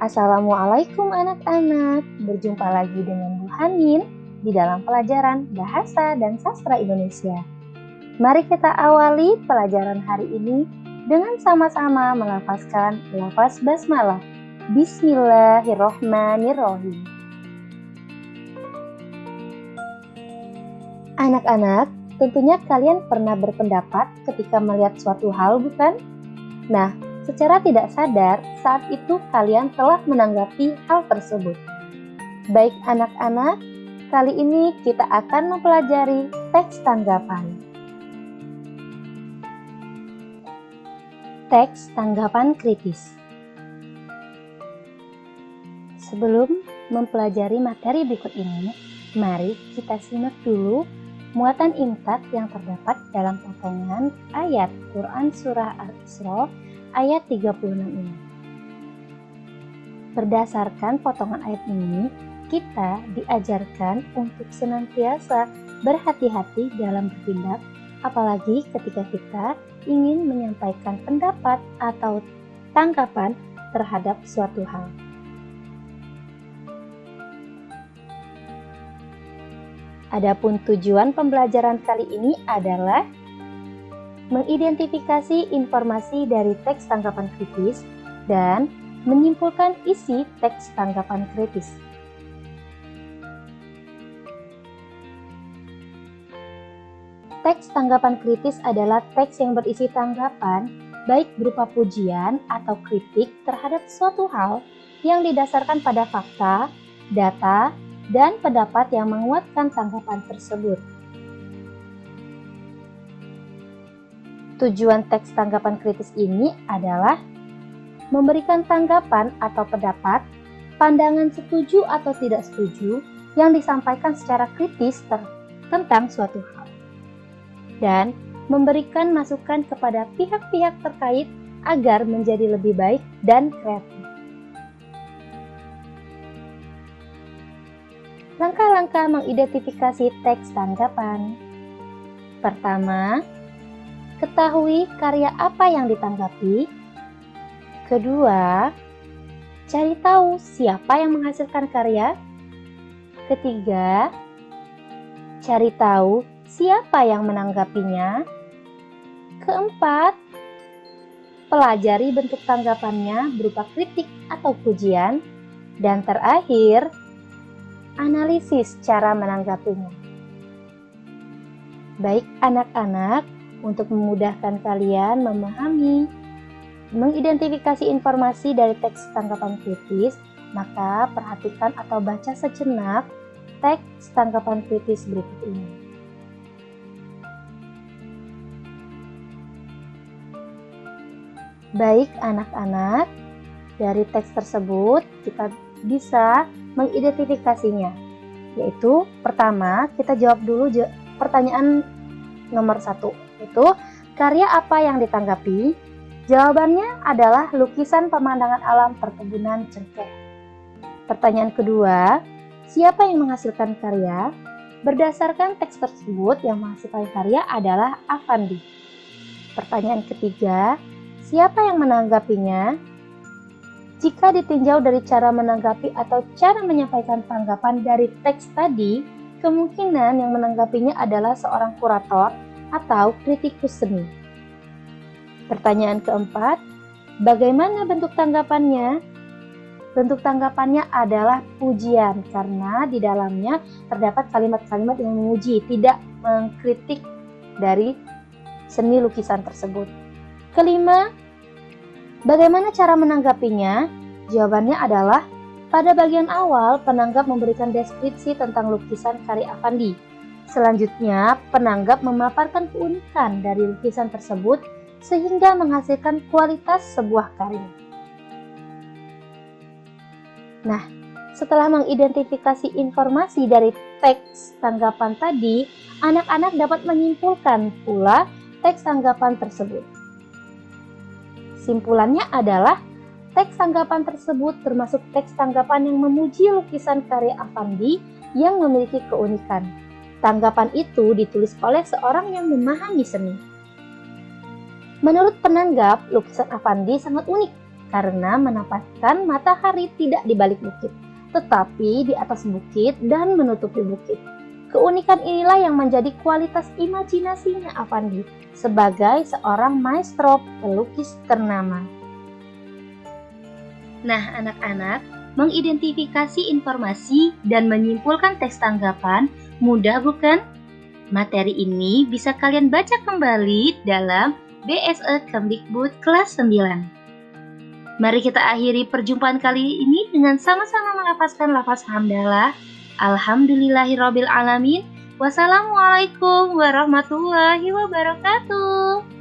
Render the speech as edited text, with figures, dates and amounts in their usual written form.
Assalamualaikum anak-anak, berjumpa lagi dengan Bu Hanin di dalam pelajaran Bahasa dan Sastra Indonesia. Mari kita awali pelajaran hari ini dengan sama-sama melafazkan lafaz basmalah. Bismillahirrohmanirrohim. Anak-anak, tentunya kalian pernah berpendapat ketika melihat suatu hal, bukan? Nah, secara tidak sadar, saat itu kalian telah menanggapi hal tersebut. Baik anak-anak, kali ini kita akan mempelajari teks tanggapan. Teks tanggapan kritis. Sebelum mempelajari materi berikut ini, mari kita simak dulu muatan imtak yang terdapat dalam potongan ayat Quran Surah Al-Isra ayat 36 ini. Berdasarkan potongan ayat ini, kita diajarkan untuk senantiasa berhati-hati dalam bertindak, apalagi ketika kita ingin menyampaikan pendapat atau tanggapan terhadap suatu hal. Adapun tujuan pembelajaran kali ini adalah mengidentifikasi informasi dari teks tanggapan kritis dan menyimpulkan isi teks tanggapan kritis. Teks tanggapan kritis adalah teks yang berisi tanggapan, baik berupa pujian atau kritik terhadap suatu hal yang didasarkan pada fakta, data, dan pendapat yang menguatkan tanggapan tersebut. Tujuan teks tanggapan kritis ini adalah memberikan tanggapan atau pendapat, pandangan setuju atau tidak setuju yang disampaikan secara kritis tentang suatu hal, dan memberikan masukan kepada pihak-pihak terkait agar menjadi lebih baik dan kreatif. Langkah-langkah mengidentifikasi teks tanggapan. Pertama, ketahui karya apa yang ditanggapi. Kedua, cari tahu siapa yang menghasilkan karya. Ketiga, cari tahu siapa yang menanggapinya. Keempat, pelajari bentuk tanggapannya berupa kritik atau pujian. Dan terakhir, analisis cara menanggapinya. Baik anak-anak, untuk memudahkan kalian memahami, mengidentifikasi informasi dari teks tanggapan kritis, maka perhatikan atau baca sejenak teks tanggapan kritis berikut ini. Baik anak-anak, dari teks tersebut kita bisa mengidentifikasinya, yaitu pertama kita jawab dulu pertanyaan nomor 1, yaitu karya apa yang ditanggapi? Jawabannya adalah lukisan pemandangan alam perkebunan cengkeh. Pertanyaan kedua, siapa yang menghasilkan karya? Berdasarkan teks tersebut, yang menghasilkan karya adalah Afandi. Pertanyaan ketiga, siapa yang menanggapinya? Jika ditinjau dari cara menanggapi atau cara menyampaikan tanggapan dari teks tadi, kemungkinan yang menanggapinya adalah seorang kurator atau kritikus seni. Pertanyaan keempat, bagaimana bentuk tanggapannya? Bentuk tanggapannya adalah pujian karena di dalamnya terdapat kalimat-kalimat yang memuji, tidak mengkritik dari seni lukisan tersebut. Kelima, bagaimana cara menanggapinya? Jawabannya adalah pada bagian awal penanggap memberikan deskripsi tentang lukisan karya Afandi. Selanjutnya, penanggap memaparkan keunikan dari lukisan tersebut sehingga menghasilkan kualitas sebuah karya. Nah, setelah mengidentifikasi informasi dari teks tanggapan tadi, anak-anak dapat menyimpulkan pula teks tanggapan tersebut. Simpulannya adalah teks tanggapan tersebut termasuk teks tanggapan yang memuji lukisan karya Afandi yang memiliki keunikan. Tanggapan itu ditulis oleh seorang yang memahami seni. Menurut penanggap, lukisan Afandi sangat unik karena menapaskan matahari tidak di balik bukit, tetapi di atas bukit dan menutupi bukit. Keunikan inilah yang menjadi kualitas imajinasinya Avandi sebagai seorang maestro pelukis ternama. Nah, anak-anak, mengidentifikasi informasi dan menyimpulkan teks tanggapan mudah bukan? Materi ini bisa kalian baca kembali dalam BSE Kemdikbud kelas 9. Mari kita akhiri perjumpaan kali ini dengan sama-sama melafazkan lafaz hamdalah. Alhamdulillahirabbil alamin. Wassalamualaikum warahmatullahi wabarakatuh.